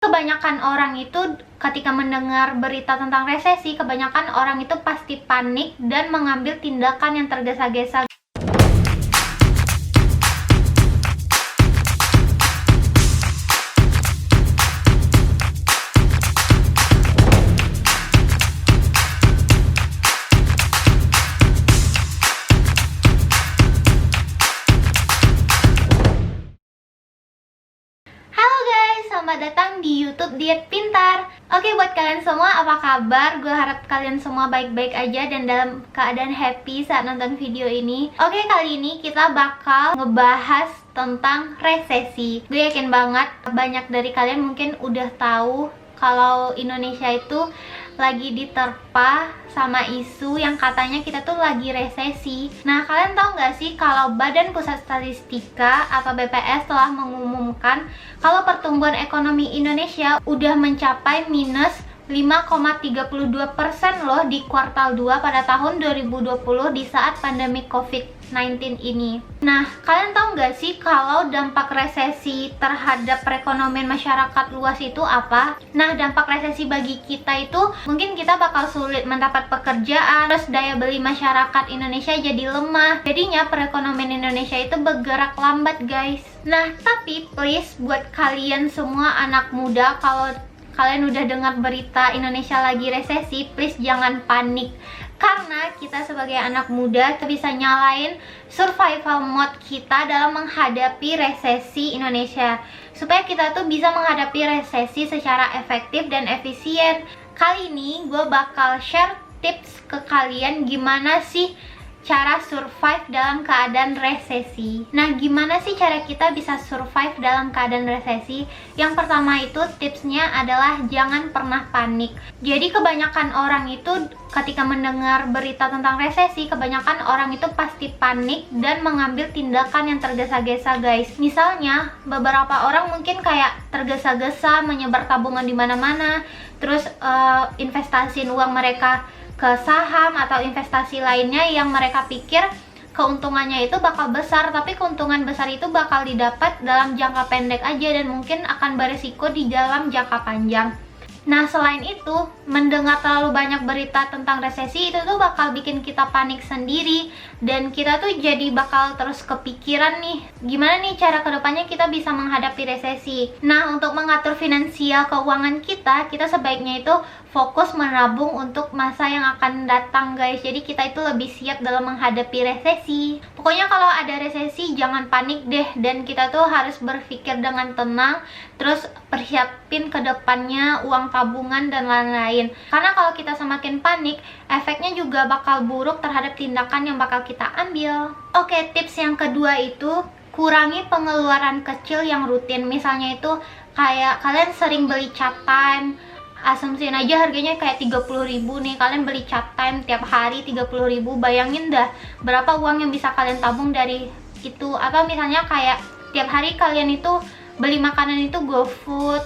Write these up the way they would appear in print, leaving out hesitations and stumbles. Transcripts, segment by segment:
Kebanyakan orang itu ketika mendengar berita tentang resesi, kebanyakan orang itu pasti panik dan mengambil tindakan yang tergesa-gesa. Selamat datang di YouTube Diet Pintar. Oke, buat kalian semua apa kabar? Gue harap kalian semua baik-baik aja dan dalam keadaan happy saat nonton video ini. Oke, kali ini kita bakal ngebahas tentang resesi. Gue yakin banget banyak dari kalian mungkin udah tahu kalau Indonesia itu lagi diterpa sama isu yang katanya kita tuh lagi resesi. Nah, kalian tahu nggak sih kalau Badan Pusat Statistika atau BPS telah mengumumkan kalau pertumbuhan ekonomi Indonesia udah mencapai minus 5,32% loh di kuartal 2 pada tahun 2020 di saat pandemi COVID-19 ini. Nah, kalian tahu nggak sih kalau dampak resesi terhadap perekonomian masyarakat luas itu apa? Nah, dampak resesi bagi kita itu mungkin kita bakal sulit mendapat pekerjaan, terus daya beli masyarakat Indonesia jadi lemah. Jadinya perekonomian Indonesia itu bergerak lambat, guys. Nah, tapi please buat kalian semua anak muda, kalau kalian udah dengar berita Indonesia lagi resesi, please jangan panik. Karena kita sebagai anak muda bisa nyalain survival mode kita dalam menghadapi resesi Indonesia, supaya kita tuh bisa menghadapi resesi secara efektif dan efisien. Kali ini gue bakal share tips ke kalian gimana sih cara survive dalam keadaan resesi. Nah, gimana sih cara kita bisa survive dalam keadaan resesi? Yang pertama itu tipsnya adalah jangan pernah panik. Jadi kebanyakan orang itu ketika mendengar berita tentang resesi, kebanyakan orang itu pasti panik dan mengambil tindakan yang tergesa-gesa, guys. Misalnya, beberapa orang mungkin kayak tergesa-gesa menyebar tabungan di mana-mana, terus investasiin uang mereka ke saham atau investasi lainnya yang mereka pikir keuntungannya itu bakal besar, tapi keuntungan besar itu bakal didapat dalam jangka pendek aja dan mungkin akan beresiko di dalam jangka panjang. Nah, selain itu, mendengar terlalu banyak berita tentang resesi itu tuh bakal bikin kita panik sendiri dan kita tuh jadi bakal terus kepikiran nih, gimana nih cara kedepannya kita bisa menghadapi resesi. Nah, untuk mengatur finansial keuangan kita sebaiknya itu fokus menabung untuk masa yang akan datang, guys. Jadi kita itu lebih siap dalam menghadapi resesi. Pokoknya kalau ada resesi jangan panik deh, dan kita tuh harus berpikir dengan tenang, terus persiapin ke depannya uang tabungan dan lain-lain. Karena kalau kita semakin panik, efeknya juga bakal buruk terhadap tindakan yang bakal kita ambil. Oke, tips yang kedua itu kurangi pengeluaran kecil yang rutin. Misalnya itu kayak kalian sering beli chat time, asumsiin aja harganya kayak 30.000 nih, kalian beli chat time tiap hari 30.000, bayangin dah berapa uang yang bisa kalian tabung dari itu. Atau misalnya kayak tiap hari kalian itu beli makanan itu GoFood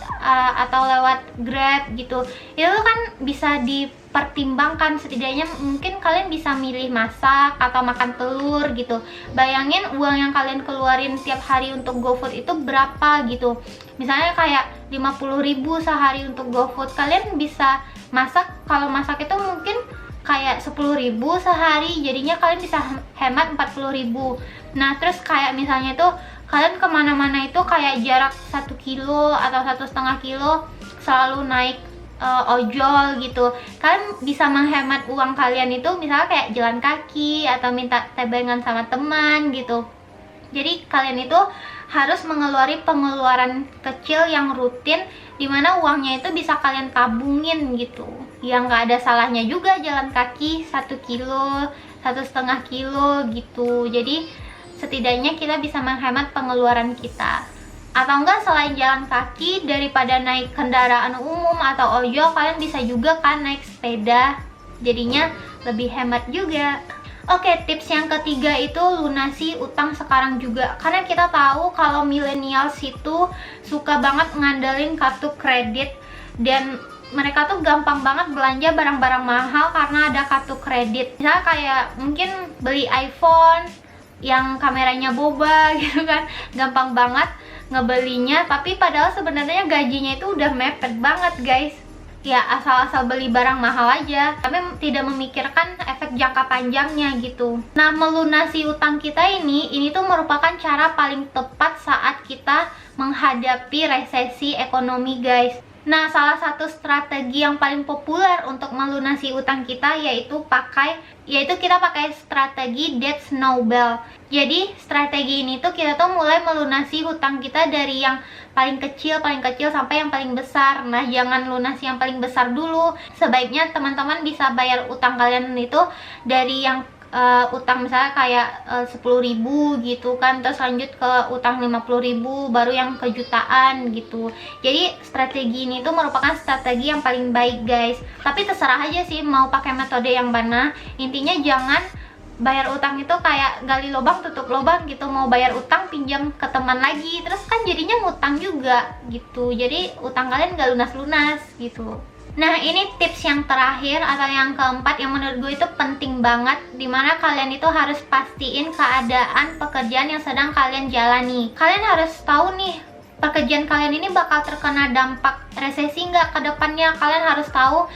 atau lewat Grab gitu, itu kan bisa dipertimbangkan. Setidaknya mungkin kalian bisa milih masak atau makan telur gitu. Bayangin uang yang kalian keluarin tiap hari untuk GoFood itu berapa gitu. Misalnya kayak 50.000 sehari untuk GoFood, kalian bisa masak, kalau masak itu mungkin kayak 10.000 sehari, jadinya kalian bisa hemat 40.000. Nah, terus kayak misalnya tuh kalian kemana-mana itu kayak jarak 1 kilo atau 1,5 kilo selalu naik ojol gitu, kalian bisa menghemat uang kalian itu misalnya kayak jalan kaki atau minta tebengan sama teman gitu. Jadi kalian itu harus mengeluarkan pengeluaran kecil yang rutin, dimana uangnya itu bisa kalian tabungin gitu. Yang nggak ada salahnya juga jalan kaki 1 kilo, 1,5 kilo gitu. Jadi setidaknya kita bisa menghemat pengeluaran kita. Atau enggak, selain jalan kaki, daripada naik kendaraan umum atau ojol, kalian bisa juga kan naik sepeda, jadinya lebih hemat juga. Oke, tips yang ketiga itu lunasi utang sekarang juga. Karena kita tahu kalau millennials itu suka banget ngandelin kartu kredit, dan mereka tuh gampang banget belanja barang-barang mahal karena ada kartu kredit. Misalnya kayak mungkin beli iPhone yang kameranya boba gitu kan, gampang banget ngebelinya, tapi padahal sebenarnya gajinya itu udah mepet banget guys. Ya asal-asal beli barang mahal aja, tapi tidak memikirkan efek jangka panjangnya gitu. Nah, melunasi utang kita ini tuh merupakan cara paling tepat saat kita menghadapi resesi ekonomi guys. Nah, salah satu strategi yang paling populer untuk melunasi utang kita yaitu kita pakai strategi debt snowball. Jadi, strategi ini tuh kita tuh mulai melunasi hutang kita dari yang paling kecil sampai yang paling besar. Nah, jangan lunasi yang paling besar dulu. Sebaiknya teman-teman bisa bayar utang kalian itu dari yang utang misalnya kayak 10.000 gitu kan, terus lanjut ke utang 50.000, baru yang ke jutaan gitu. Jadi strategi ini tuh merupakan strategi yang paling baik guys, tapi terserah aja sih mau pakai metode yang mana. Intinya jangan bayar utang itu kayak gali lubang tutup lubang gitu, mau bayar utang pinjam ke teman lagi, terus kan jadinya ngutang juga gitu. Jadi utang kalian gak lunas-lunas gitu. Nah, ini tips yang terakhir atau yang keempat yang menurut gue itu penting banget, dimana kalian itu harus pastiin keadaan pekerjaan yang sedang kalian jalani. Kalian harus tahu nih, pekerjaan kalian ini bakal terkena dampak resesi nggak ke depannya. Kalian harus tahu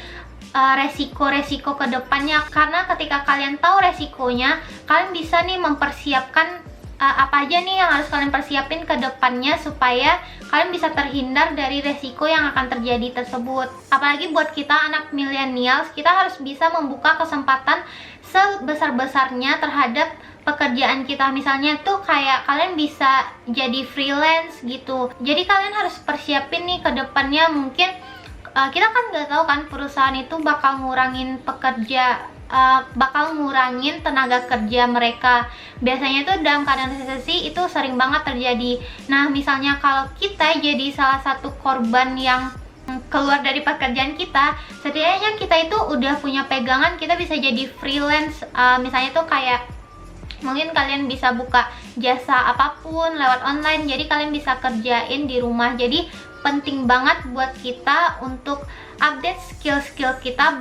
resiko-resiko ke depannya, karena ketika kalian tahu resikonya, kalian bisa nih mempersiapkan apa aja nih yang harus kalian persiapin ke depannya supaya kalian bisa terhindar dari resiko yang akan terjadi tersebut. Apalagi buat kita anak millennials, kita harus bisa membuka kesempatan sebesar-besarnya terhadap pekerjaan kita. Misalnya tuh kayak kalian bisa jadi freelance gitu. Jadi kalian harus persiapin nih ke depannya. Mungkin kita kan nggak tahu kan, perusahaan itu bakal ngurangin pekerja, bakal ngurangin tenaga kerja mereka. Biasanya tuh dalam keadaan resesi itu sering banget terjadi. Nah, misalnya kalau kita jadi salah satu korban yang keluar dari pekerjaan kita, setidaknya kita itu udah punya pegangan, kita bisa jadi freelance. Misalnya tuh kayak mungkin kalian bisa buka jasa apapun lewat online, jadi kalian bisa kerjain di rumah. Jadi penting banget buat kita untuk update skill-skill kita,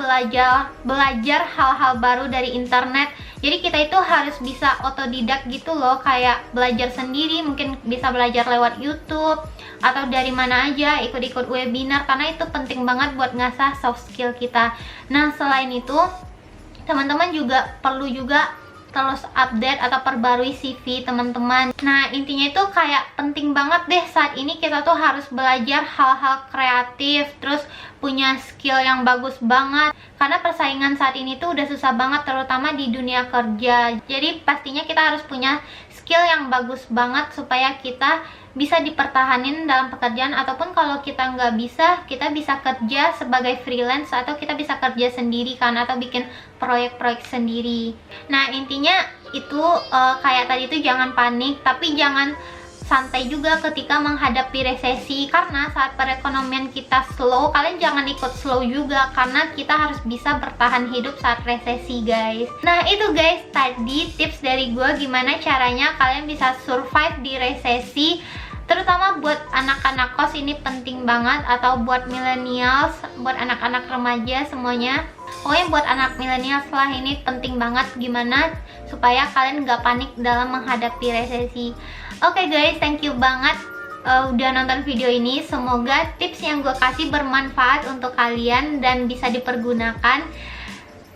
belajar hal-hal baru dari internet. Jadi kita itu harus bisa otodidak gitu loh, kayak belajar sendiri, mungkin bisa belajar lewat YouTube atau dari mana aja, ikut-ikut webinar, karena itu penting banget buat ngasah soft skill kita. Nah, selain itu teman-teman juga perlu terus update atau perbarui CV teman-teman. Nah, intinya itu kayak penting banget deh saat ini kita tuh harus belajar hal-hal kreatif, terus punya skill yang bagus banget, karena persaingan saat ini tuh udah susah banget, terutama di dunia kerja. Jadi pastinya kita harus punya skill yang bagus banget supaya kita bisa dipertahanin dalam pekerjaan, ataupun kalau kita nggak bisa, kita bisa kerja sebagai freelance atau kita bisa kerja sendiri kan, atau bikin proyek-proyek sendiri. Nah, intinya itu kayak tadi itu jangan panik, tapi jangan santai juga ketika menghadapi resesi, karena saat perekonomian kita slow, kalian jangan ikut slow juga, karena kita harus bisa bertahan hidup saat resesi guys. Nah, itu guys tadi tips dari gue gimana caranya kalian bisa survive di resesi, terutama buat anak-anak kos ini penting banget, atau buat millennials, buat anak-anak remaja semuanya. Pokoknya buat anak millennials lah, ini penting banget gimana supaya kalian gak panik dalam menghadapi resesi. Oke guys, thank you banget udah nonton video ini. Semoga tips yang gue kasih bermanfaat untuk kalian dan bisa dipergunakan.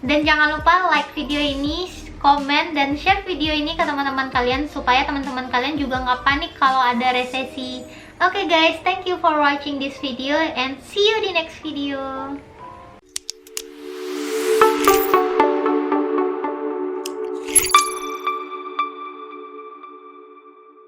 Dan jangan lupa like video ini, komen, dan share video ini ke teman-teman kalian supaya teman-teman kalian juga nggak panik kalau ada resesi. Oke guys, thank you for watching this video and see you di next video.